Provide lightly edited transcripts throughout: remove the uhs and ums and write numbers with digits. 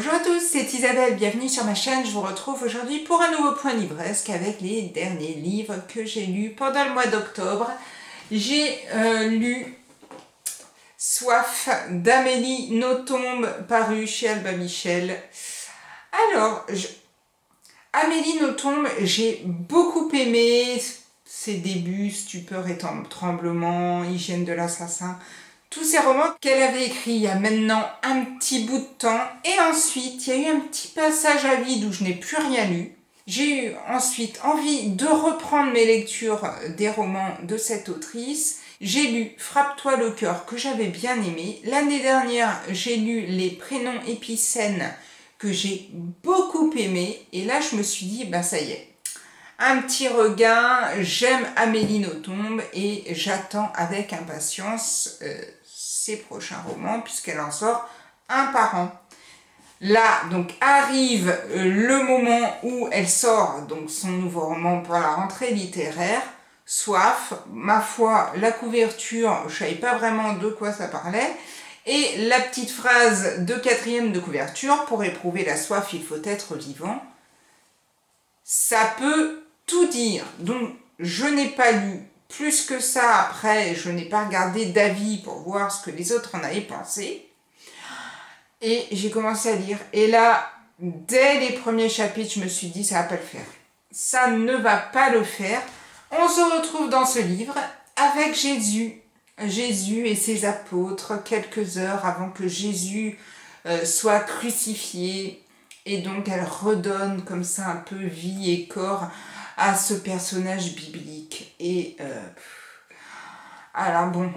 Bonjour à tous, c'est Isabelle, bienvenue sur ma chaîne. Je vous retrouve aujourd'hui pour un nouveau point livresque avec les derniers livres que j'ai lus pendant le mois d'octobre. J'ai lu Soif d'Amélie Nothomb, paru chez Albin Michel. Alors, Amélie Nothomb, j'ai beaucoup aimé ses débuts, Stupeur et tremblement, Hygiène de l'assassin. Tous ces romans qu'elle avait écrits il y a maintenant un petit bout de temps. Et ensuite, il y a eu un petit passage à vide où je n'ai plus rien lu. J'ai eu ensuite envie de reprendre mes lectures des romans de cette autrice. J'ai lu Frappe-toi le cœur que j'avais bien aimé. L'année dernière, j'ai lu Les prénoms épicènes que j'ai beaucoup aimé. Et là, je me suis dit, bah ça y est. Un petit regain, j'aime Amélie Nothomb et j'attends avec impatience ses prochains romans puisqu'elle en sort un par an. Là, donc, arrive le moment où elle sort donc son nouveau roman pour la rentrée littéraire, Soif. Ma foi, la couverture, je ne savais pas vraiment de quoi ça parlait. Et la petite phrase de quatrième de couverture, pour éprouver la soif, il faut être vivant. Ça peut tout dire. Donc, je n'ai pas lu plus que ça. Après, je n'ai pas regardé d'avis pour voir ce que les autres en avaient pensé. Et j'ai commencé à lire. Et là, dès les premiers chapitres, je me suis dit, ça va pas le faire. Ça ne va pas le faire. On se retrouve dans ce livre avec Jésus. Jésus et ses apôtres, quelques heures avant que Jésus soit crucifié. Et donc, elle redonne comme ça un peu vie et corps à ce personnage biblique. Et alors bon,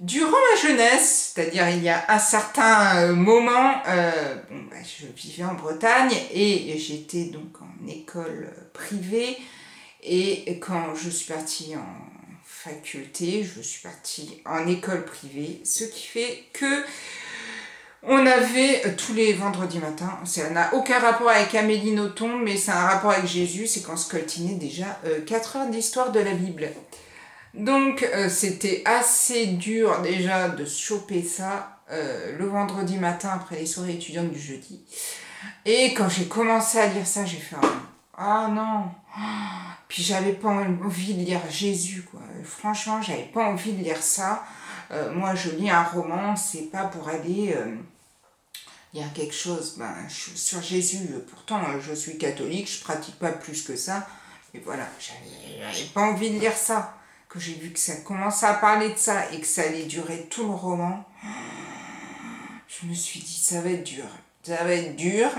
durant ma jeunesse, c'est-à-dire il y a un certain moment, je vivais en Bretagne et j'étais donc en école privée. Et quand je suis partie en faculté, je suis partie en école privée, ce qui fait que on avait tous les vendredis matins, ça n'a aucun rapport avec Amélie Nothomb, mais c'est un rapport avec Jésus, c'est qu'on se coltinait déjà 4 heures d'histoire de la Bible. Donc c'était assez dur déjà de choper ça le vendredi matin après les soirées étudiantes du jeudi. Et quand j'ai commencé à lire ça, j'ai fait ah non. Puis j'avais pas envie de lire Jésus, quoi. Franchement, j'avais pas envie de lire ça. Moi, je lis un roman, c'est pas pour aller... il y a quelque chose, sur Jésus, pourtant je suis catholique, je pratique pas plus que ça, mais voilà, j'avais pas envie de lire ça. Que j'ai vu que ça commençait à parler de ça et que ça allait durer tout le roman, je me suis dit ça va être dur, ça va être dur.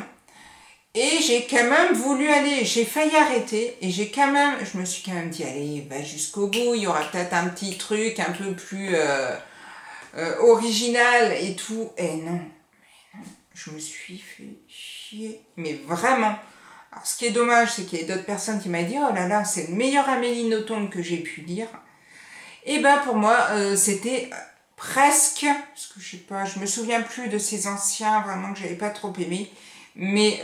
Et j'ai quand même voulu aller, j'ai failli arrêter et je me suis quand même dit allez, va jusqu'au bout, il y aura peut-être un petit truc un peu plus original et tout, et non. Je me suis fait chier, mais vraiment. Alors, ce qui est dommage, c'est qu'il y a d'autres personnes qui m'ont dit « Oh là là, c'est le meilleur Amélie Nothomb que j'ai pu lire. » Et ben pour moi, c'était presque, parce que je sais pas, je me souviens plus de ces anciens vraiment que j'avais pas trop aimé, mais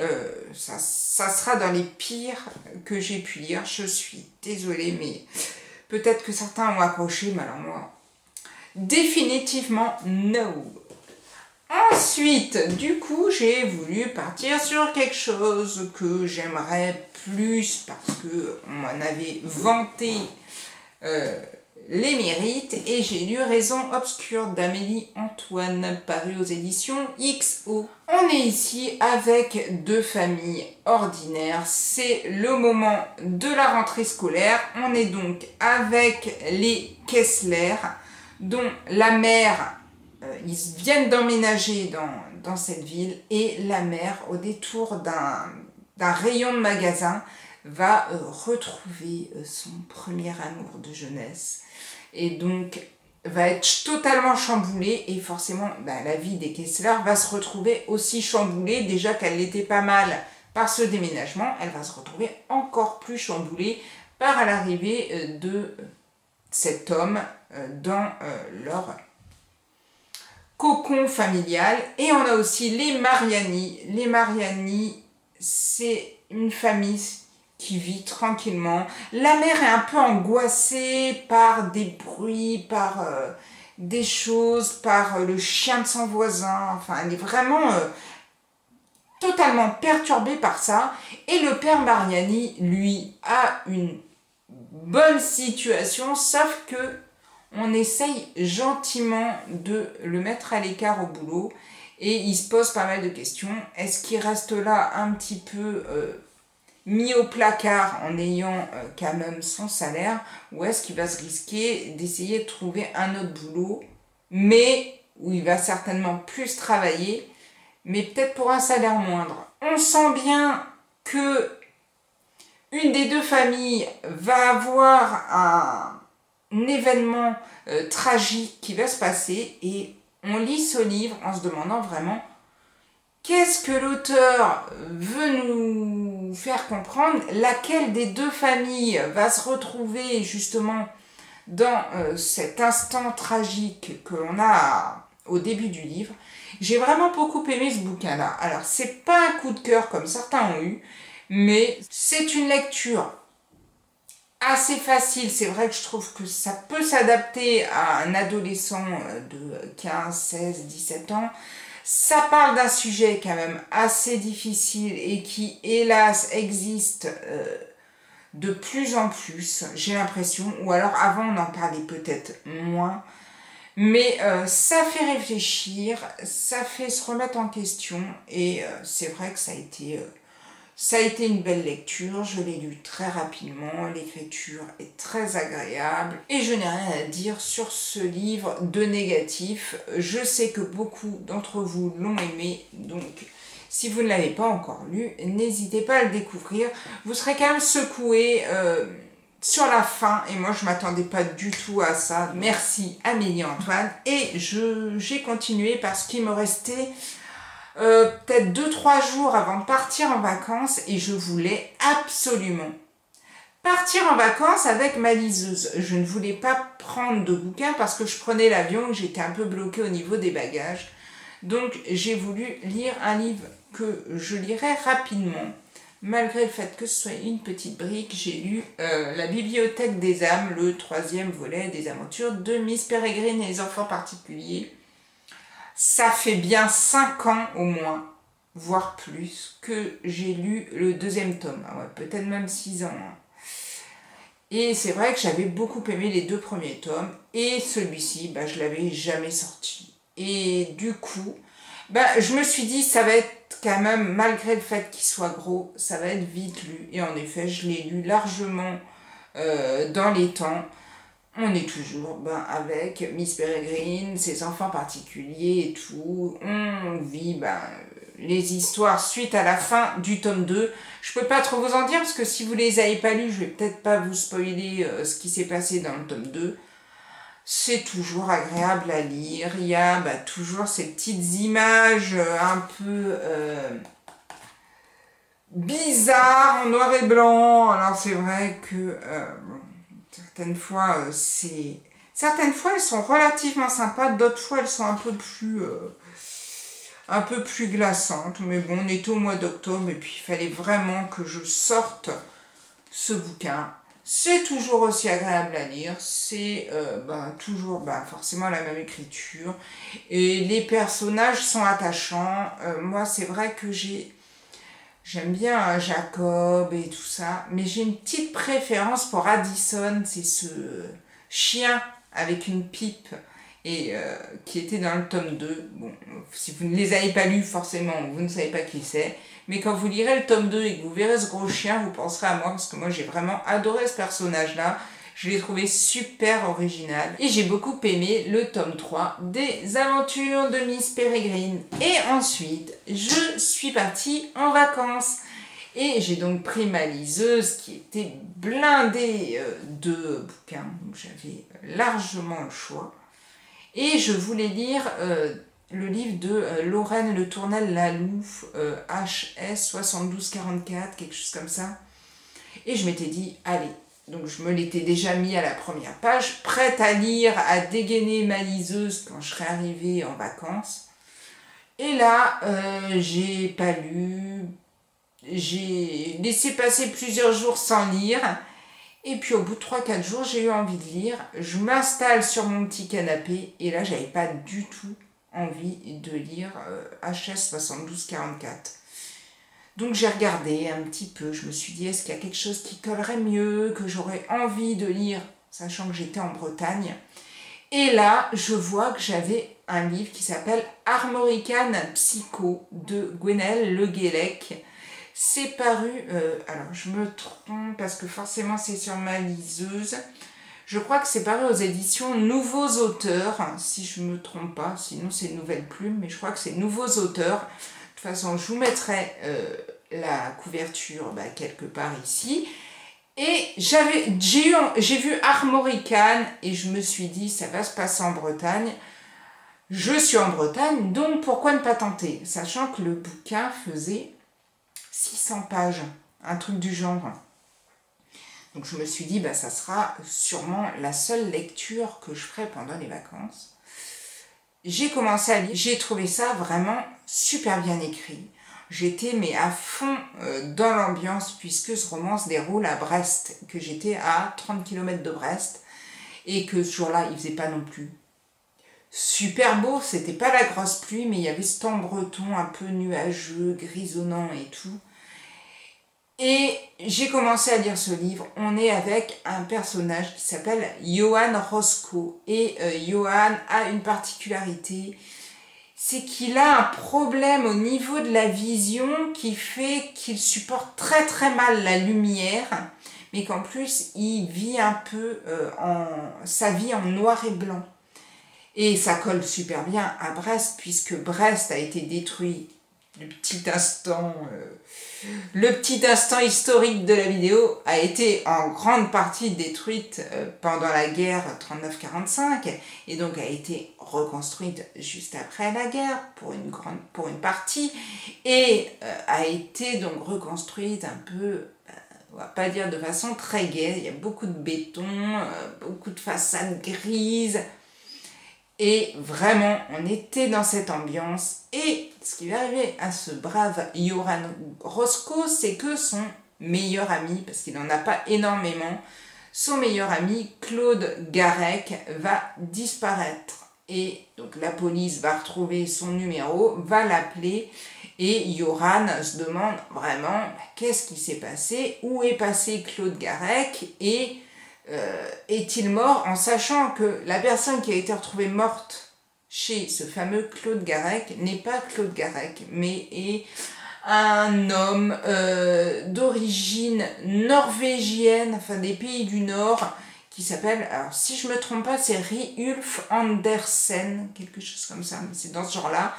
ça sera dans les pires que j'ai pu lire. Je suis désolée, mais peut-être que certains ont accroché, mais alors moi, définitivement no. Ensuite, du coup, j'ai voulu partir sur quelque chose que j'aimerais plus parce qu'on m'en avait vanté les mérites et j'ai lu Raison obscure d'Amélie Antoine, paru aux éditions XO. On est ici avec deux familles ordinaires, c'est le moment de la rentrée scolaire. On est donc avec les Kessler, dont la mère... ils viennent d'emménager dans cette ville et la mère, au détour d'un rayon de magasin, va retrouver son premier amour de jeunesse et donc va être totalement chamboulée et forcément la vie des Kessler va se retrouver aussi chamboulée. Déjà qu'elle l'était pas mal par ce déménagement, elle va se retrouver encore plus chamboulée par l'arrivée de cet homme dans leur cocon familial. Et on a aussi les Mariani. Les Mariani, c'est une famille qui vit tranquillement. La mère est un peu angoissée par des bruits, par des choses par le chien de son voisin. Enfin, elle est vraiment totalement perturbée par ça. Et le père Mariani, lui, a une bonne situation, sauf que on essaye gentiment de le mettre à l'écart au boulot et il se pose pas mal de questions. Est-ce qu'il reste là un petit peu mis au placard en ayant quand même son salaire, ou est-ce qu'il va se risquer d'essayer de trouver un autre boulot, mais où il va certainement plus travailler, mais peut-être pour un salaire moindre. On sent bien que une des deux familles va avoir un événement tragique qui va se passer, et on lit ce livre en se demandant vraiment qu'est-ce que l'auteur veut nous faire comprendre, laquelle des deux familles va se retrouver justement dans cet instant tragique que l'on a au début du livre. J'ai vraiment beaucoup aimé ce bouquin-là. Alors, c'est pas un coup de cœur comme certains ont eu, mais c'est une lecture assez facile. C'est vrai que je trouve que ça peut s'adapter à un adolescent de 15, 16, 17 ans. Ça parle d'un sujet quand même assez difficile et qui, hélas, existe de plus en plus, j'ai l'impression, ou alors avant on en parlait peut-être moins, mais ça fait réfléchir, ça fait se remettre en question, et c'est vrai que ça a été une belle lecture. Je l'ai lu très rapidement, l'écriture est très agréable et je n'ai rien à dire sur ce livre de négatif. Je sais que beaucoup d'entre vous l'ont aimé, donc si vous ne l'avez pas encore lu, n'hésitez pas à le découvrir. Vous serez quand même secoué sur la fin, et moi je m'attendais pas du tout à ça. Merci Amélie Antoine, et j'ai continué parce qu'il me restait peut-être 2-3 jours avant de partir en vacances, et je voulais absolument partir en vacances avec ma liseuse. Je ne voulais pas prendre de bouquins parce que je prenais l'avion et j'étais un peu bloquée au niveau des bagages. Donc j'ai voulu lire un livre que je lirai rapidement. Malgré le fait que ce soit une petite brique, j'ai lu La Bibliothèque des âmes, le 3e volet des aventures de Miss Peregrine et les enfants particuliers. Ça fait bien 5 ans au moins, voire plus, que j'ai lu le 2e tome. Ah ouais, peut-être même 6 ans. Hein. Et c'est vrai que j'avais beaucoup aimé les 2 premiers tomes, et celui-ci, je l'avais jamais sorti. Et du coup, je me suis dit, ça va être quand même, malgré le fait qu'il soit gros, ça va être vite lu. Et en effet, je l'ai lu largement dans les temps. On est toujours avec Miss Peregrine, ses enfants particuliers et tout. On vit les histoires suite à la fin du tome 2. Je peux pas trop vous en dire parce que si vous les avez pas lus, je vais peut-être pas vous spoiler ce qui s'est passé dans le tome 2. C'est toujours agréable à lire. Il y a toujours ces petites images un peu bizarres en noir et blanc. Alors c'est vrai que certaines fois elles sont relativement sympas, d'autres fois elles sont un peu plus glaçantes. Mais bon, on était au mois d'octobre et puis il fallait vraiment que je sorte ce bouquin. C'est toujours aussi agréable à lire, c'est toujours forcément la même écriture, et les personnages sont attachants. Moi c'est vrai que j'aime bien Jacob et tout ça, mais j'ai une petite préférence pour Addison, c'est ce chien avec une pipe, et qui était dans le tome 2. Bon, si vous ne les avez pas lus, forcément, vous ne savez pas qui c'est. Mais quand vous lirez le tome 2 et que vous verrez ce gros chien, vous penserez à moi, parce que moi j'ai vraiment adoré ce personnage-là. Je l'ai trouvé super original. Et j'ai beaucoup aimé le tome 3 des aventures de Miss Peregrine. Et ensuite, je suis partie en vacances. Et j'ai donc pris ma liseuse qui était blindée de bouquins. Donc j'avais largement le choix. Et je voulais lire le livre de Lorraine Le Tournelle-Laloux, HS 7244, quelque chose comme ça. Et je m'étais dit, allez, donc je me l'étais déjà mis à la première page, prête à lire, à dégainer ma liseuse quand je serais arrivée en vacances. Et là, j'ai pas lu, j'ai laissé passer plusieurs jours sans lire. Et puis au bout de 3-4 jours, j'ai eu envie de lire. Je m'installe sur mon petit canapé et là, j'avais pas du tout envie de lire HS 7244. Donc j'ai regardé un petit peu, je me suis dit est-ce qu'il y a quelque chose qui collerait mieux, que j'aurais envie de lire, sachant que j'étais en Bretagne. Et là, je vois que j'avais un livre qui s'appelle Armorican Psycho de Gwenaëlle Le Guellec. C'est paru, alors je me trompe parce que forcément c'est sur ma liseuse. Je crois que c'est paru aux éditions Nouveaux Auteurs, si je ne me trompe pas, sinon c'est Nouvelle Plume, mais je crois que c'est Nouveaux Auteurs. De toute façon, je vous mettrai la couverture quelque part ici. Et j'ai vu Armorican et je me suis dit, ça va se passer en Bretagne. Je suis en Bretagne, donc pourquoi ne pas tenter? Sachant que le bouquin faisait 600 pages, un truc du genre. Donc je me suis dit, ça sera sûrement la seule lecture que je ferai pendant les vacances. J'ai commencé à lire, j'ai trouvé ça vraiment super bien écrit. J'étais à fond dans l'ambiance puisque ce roman se déroule à Brest, que j'étais à 30 km de Brest et que ce jour-là, il faisait pas non plus super beau, c'était pas la grosse pluie, mais il y avait ce temps breton un peu nuageux, grisonnant et tout. Et j'ai commencé à lire ce livre. On est avec un personnage qui s'appelle Johann Roscoe. Et Johann a une particularité, c'est qu'il a un problème au niveau de la vision qui fait qu'il supporte très très mal la lumière, mais qu'en plus il vit un peu sa vie en noir et blanc. Et ça colle super bien à Brest, puisque Brest a été détruit. Le petit instant historique de la vidéo a été en grande partie détruite pendant la guerre 39-45 et donc a été reconstruite juste après la guerre pour une partie et a été donc reconstruite un peu, on va pas dire de façon très gaie. Il y a beaucoup de béton, beaucoup de façades grises. Et vraiment, on était dans cette ambiance. Et ce qui va arriver à ce brave Johann Roscoe, c'est que son meilleur ami, parce qu'il n'en a pas énormément, son meilleur ami, Claude Garec, va disparaître. Et donc la police va retrouver son numéro, va l'appeler. Et Johann se demande vraiment qu'est-ce qui s'est passé, où est passé Claude Garec et est-il mort, en sachant que la personne qui a été retrouvée morte chez ce fameux Claude Garec n'est pas Claude Garec, mais est un homme d'origine norvégienne, enfin des pays du Nord, qui s'appelle, alors si je me trompe pas, c'est Ryulf Andersen, quelque chose comme ça, mais c'est dans ce genre-là.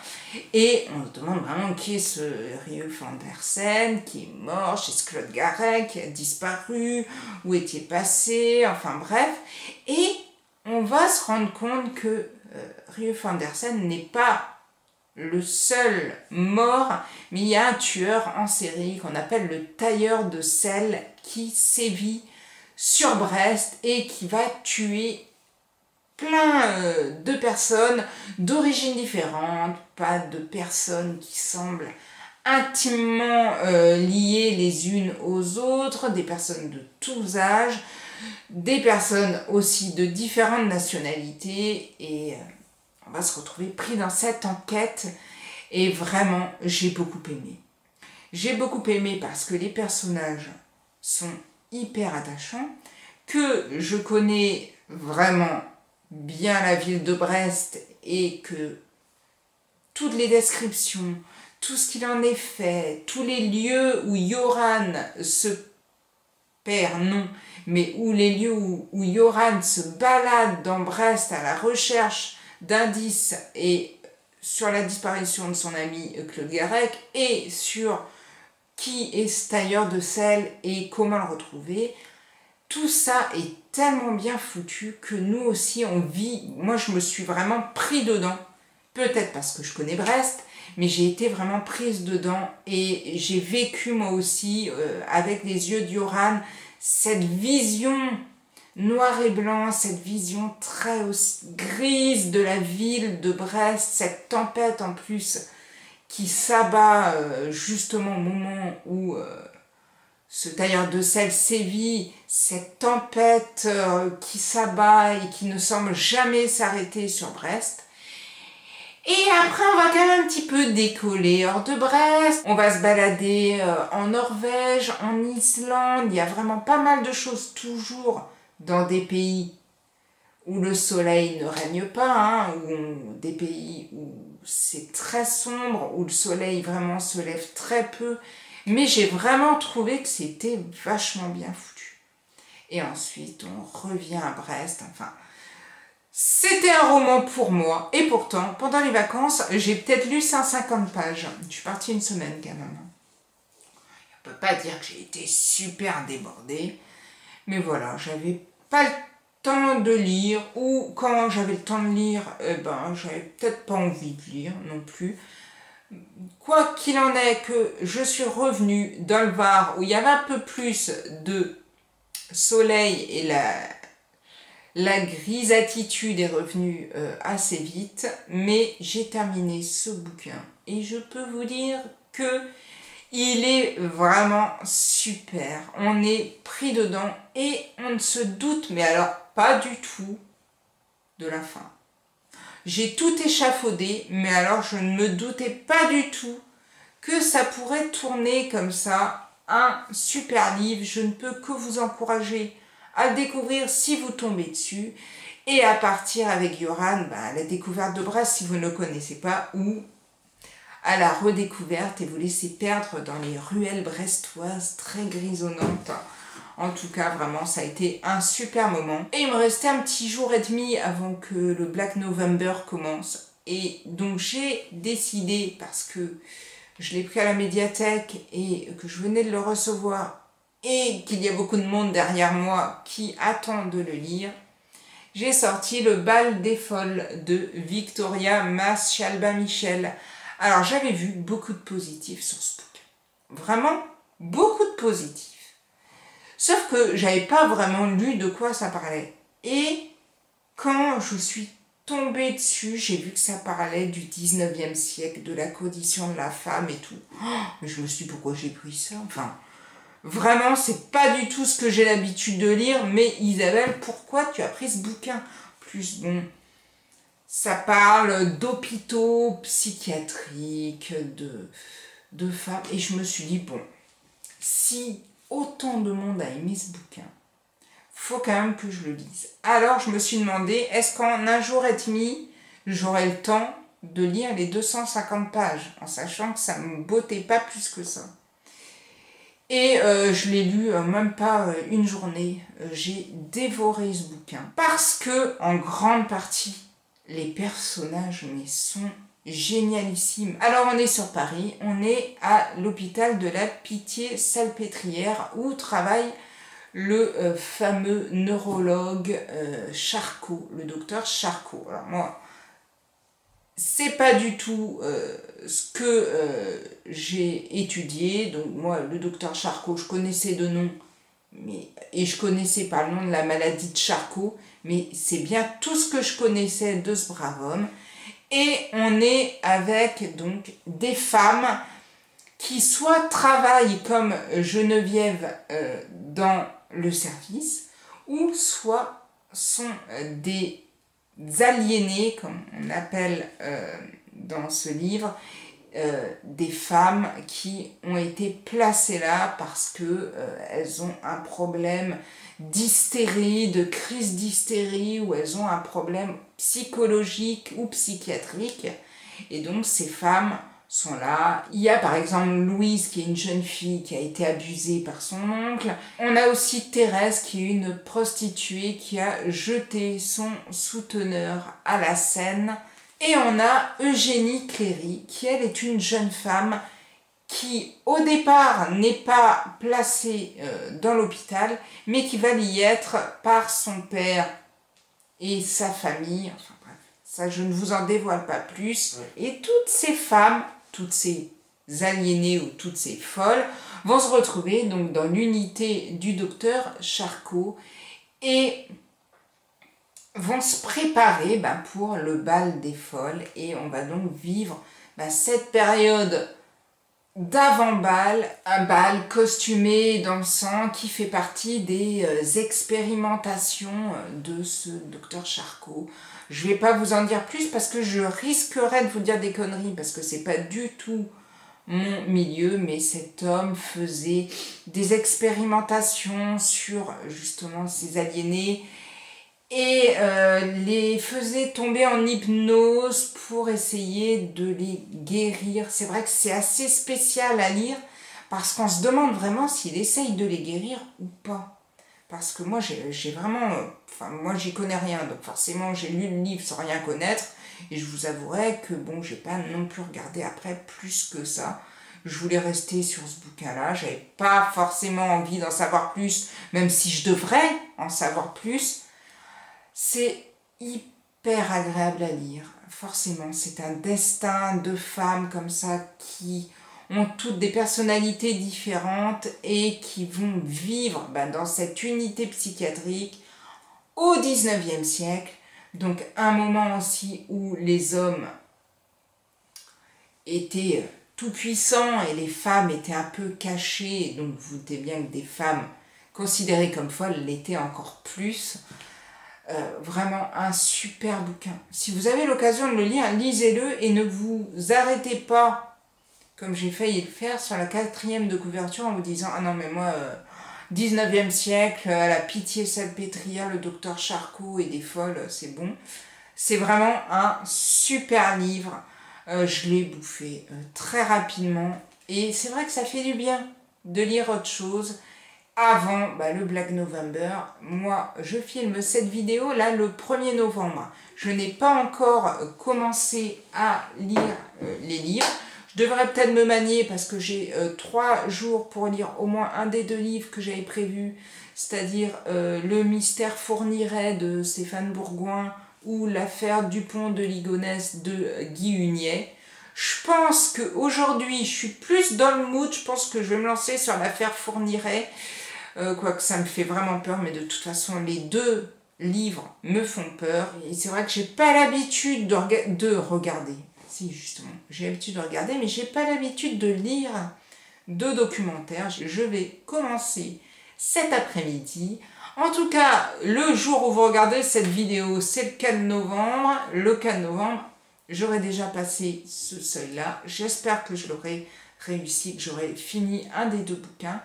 Et on se demande vraiment qui est ce Ryulf Andersen, qui est mort chez ce Claude Garec, qui a disparu, où est-il passé, enfin bref. Et on va se rendre compte que Ryulf Andersen n'est pas le seul mort, mais il y a un tueur en série qu'on appelle le tailleur de sel qui sévit sur Brest et qui va tuer plein de personnes d'origines différentes, pas de personnes qui semblent intimement liées les unes aux autres, des personnes de tous âges, des personnes aussi de différentes nationalités et on va se retrouver pris dans cette enquête et vraiment j'ai beaucoup aimé. J'ai beaucoup aimé parce que les personnages sont hyper attachant, que je connais vraiment bien la ville de Brest et que toutes les descriptions, tout ce qu'il en est fait, tous les lieux où Johann se perd, non, mais où les lieux où Johann se balade dans Brest à la recherche d'indices et sur la disparition de son ami Claude Garec et sur qui est ce tailleur de sel et comment le retrouver. Tout ça est tellement bien foutu que nous aussi on vit, moi je me suis vraiment pris dedans, peut-être parce que je connais Brest, mais j'ai été vraiment prise dedans et j'ai vécu moi aussi avec les yeux de Johann cette vision noir et blanc, cette vision très grise de la ville de Brest, cette tempête en plus qui s'abat justement au moment où ce tailleur de sel sévit, cette tempête qui s'abat et qui ne semble jamais s'arrêter sur Brest. Et après, on va quand même un petit peu décoller hors de Brest. On va se balader en Norvège, en Islande. Il y a vraiment pas mal de choses, toujours dans des pays où le soleil ne règne pas, hein, des pays où c'est très sombre, où le soleil vraiment se lève très peu. Mais j'ai vraiment trouvé que c'était vachement bien foutu. Et ensuite, on revient à Brest, enfin... C'était un roman pour moi, et pourtant, pendant les vacances, j'ai peut-être lu 150 pages. Je suis partie une semaine quand même. On ne peut pas dire que j'ai été super débordée, mais voilà, j'avais pas le temps de lire, ou quand j'avais le temps de lire, j'avais peut-être pas envie de lire non plus. Quoi qu'il en est, que je suis revenue dans le Var, où il y avait un peu plus de soleil et la grisatitude est revenue assez vite, mais j'ai terminé ce bouquin et je peux vous dire que il est vraiment super. On est pris dedans et on ne se doute, mais alors pas du tout, de la fin. J'ai tout échafaudé, mais alors je ne me doutais pas du tout que ça pourrait tourner comme ça. Un super livre, je ne peux que vous encourager à le découvrir si vous tombez dessus et à partir avec Yoran à la découverte de Brest si vous ne le connaissez pas, ou à la redécouverte et vous laisser perdre dans les ruelles brestoises très grisonnantes. En tout cas, vraiment, ça a été un super moment. Et il me restait un petit jour et demi avant que le Black November commence. Et donc j'ai décidé, parce que je l'ai pris à la médiathèque et que je venais de le recevoir, et qu'il y a beaucoup de monde derrière moi qui attend de le lire, j'ai sorti Le Bal des Folles de Victoria Maschalba-Michel. Alors j'avais vu beaucoup de positifs sur ce bouquin. Vraiment, beaucoup de positifs. Sauf que j'avais pas vraiment lu de quoi ça parlait. Et quand je suis tombée dessus, j'ai vu que ça parlait du 19e siècle, de la condition de la femme et tout. Mais je me suis dit, pourquoi j'ai pris ça? Enfin... Vraiment, c'est pas du tout ce que j'ai l'habitude de lire, mais Isabelle, pourquoi tu as pris ce bouquin? Plus, bon, ça parle d'hôpitaux psychiatriques, de femmes, et je me suis dit, bon, si autant de monde a aimé ce bouquin, faut quand même que je le lise. Alors, je me suis demandé, est-ce qu'en un jour et demi, j'aurai le temps de lire les 250 pages, en sachant que ça ne me bottait pas plus que ça. Et je l'ai lu même pas une journée. J'ai dévoré ce bouquin. Parce que, en grande partie, les personnages sont génialissimes. Alors, on est sur Paris, on est à l'hôpital de la Pitié-Salpêtrière où travaille le fameux neurologue Charcot, le docteur Charcot. Alors moi, c'est pas du tout ce que j'ai étudié. Donc moi, le docteur Charcot, je connaissais de nom, et je connaissais pas le nom de la maladie de Charcot, mais c'est bien tout ce que je connaissais de ce brave homme. Et on est avec donc des femmes qui soit travaillent comme Geneviève dans le service, ou soit sont des aliénés, comme on appelle dans ce livre, des femmes qui ont été placées là parce que elles ont un problème d'hystérie, de crise d'hystérie, ou elles ont un problème psychologique ou psychiatrique, et donc ces femmes sont là. Il y a par exemple Louise, qui est une jeune fille qui a été abusée par son oncle. On a aussi Thérèse, qui est une prostituée qui a jeté son souteneur à la Seine. Et on a Eugénie Cléry, qui elle est une jeune femme qui au départ n'est pas placée dans l'hôpital, mais qui va y être par son père et sa famille. Enfin bref, ça je ne vous en dévoile pas plus. Et toutes ces femmes, toutes ces aliénées ou toutes ces folles vont se retrouver donc dans l'unité du docteur Charcot et vont se préparer pour le bal des folles. Et on va donc vivre cette période d'avant-bal, un bal costumé, dansant, qui fait partie des expérimentations de ce docteur Charcot. Je ne vais pas vous en dire plus parce que je risquerais de vous dire des conneries, parce que c'est pas du tout mon milieu, mais cet homme faisait des expérimentations sur justement ces aliénés et les faisait tomber en hypnose pour essayer de les guérir. C'est vrai que c'est assez spécial à lire parce qu'on se demande vraiment s'il essaye de les guérir ou pas. Parce que moi j'ai vraiment, enfin moi j'y connais rien, donc forcément j'ai lu le livre sans rien connaître et je vous avouerai que bon, j'ai pas non plus regardé après plus que ça. Je voulais rester sur ce bouquin-là, j'avais pas forcément envie d'en savoir plus, même si je devrais en savoir plus. C'est hyper agréable à lire, forcément, c'est un destin de femmes comme ça qui ont toutes des personnalités différentes et qui vont vivre dans cette unité psychiatrique au 19e siècle, donc un moment aussi où les hommes étaient tout puissants et les femmes étaient un peu cachées, donc vous doutez bien que des femmes considérées comme folles l'étaient encore plus. Vraiment un super bouquin. Si vous avez l'occasion de le lire, lisez-le et ne vous arrêtez pas, comme j'ai failli le faire, sur la 4e de couverture en vous disant « Ah non mais moi, 19e siècle, la pitié salpêtrière, le docteur Charcot et des folles, c'est bon. » C'est vraiment un super livre. Je l'ai bouffé très rapidement et c'est vrai que ça fait du bien de lire autre chose. Avant le Black November, moi je filme cette vidéo là le 1er novembre. Je n'ai pas encore commencé à lire les livres. Je devrais peut-être me manier parce que j'ai 3 jours pour lire au moins un des 2 livres que j'avais prévus, c'est-à-dire Le mystère Fourniret de Stéphane Bourgoin ou L'affaire Dupont de Ligonnès de Guy Hunier. Je pense qu'aujourd'hui je suis plus dans le mood, je pense que je vais me lancer sur l'affaire Fourniret. Quoique ça me fait vraiment peur, mais de toute façon les 2 livres me font peur et c'est vrai que j'ai pas l'habitude de regarder, si justement j'ai l'habitude de regarder, mais j'ai pas l'habitude de lire de documentaires. Je vais commencer cet après-midi. En tout cas, le jour où vous regardez cette vidéo, c'est le 4 novembre. Le 4 novembre, j'aurai déjà passé ce seuil-là. J'espère que je l'aurai réussi, que j'aurai fini un des 2 bouquins.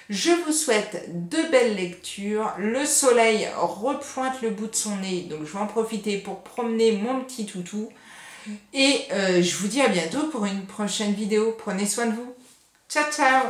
Je vous souhaite de belles lectures. Le soleil repointe le bout de son nez, donc je vais en profiter pour promener mon petit toutou. Et je vous dis à bientôt pour une prochaine vidéo. Prenez soin de vous. Ciao, ciao!